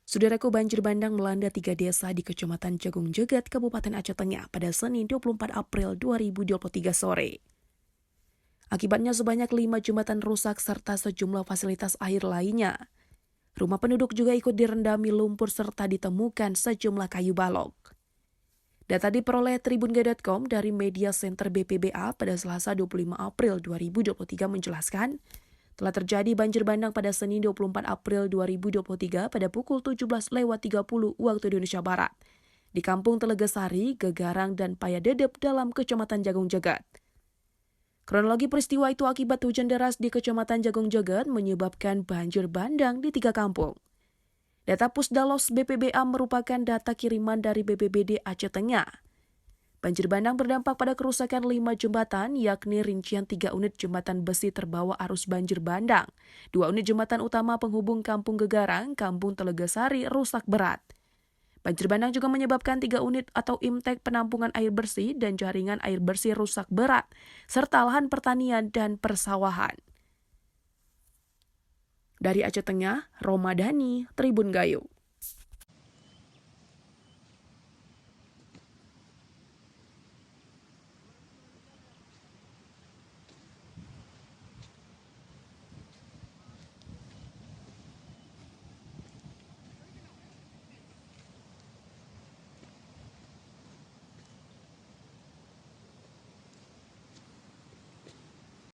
Saudaraku, banjir bandang melanda 3 desa di Kecamatan Jagung Jegat, Kabupaten Aceh Tengah pada Senin 24 April 2023 sore. Akibatnya sebanyak 5 jembatan rusak serta sejumlah fasilitas air lainnya. Rumah penduduk juga ikut direndami lumpur serta ditemukan sejumlah kayu balok. Data diperoleh tribunga.com dari Media Center BPBA pada Selasa 25 April 2023 menjelaskan, telah terjadi banjir bandang pada Senin 24 April 2023 pada pukul 17.30 waktu Indonesia Barat di Kampung Telegesari, Gegarang, dan Payadedep dalam Kecamatan Jagung Jegat. Kronologi peristiwa itu akibat hujan deras di Kecamatan Jagung Jegat menyebabkan banjir bandang di 3 kampung. Data Pusdalos BPBA merupakan data kiriman dari BPBD Aceh Tengah. Banjir bandang berdampak pada kerusakan 5 jembatan, yakni rincian 3 unit jembatan besi terbawa arus banjir bandang, 2 unit jembatan utama penghubung Kampung Gegarang, Kampung Telegesari rusak berat. Banjir bandang juga menyebabkan 3 unit atau imtek penampungan air bersih dan jaringan air bersih rusak berat, serta lahan pertanian dan persawahan. Dari Aceh Tengah, Romadhani, Tribun Gayo.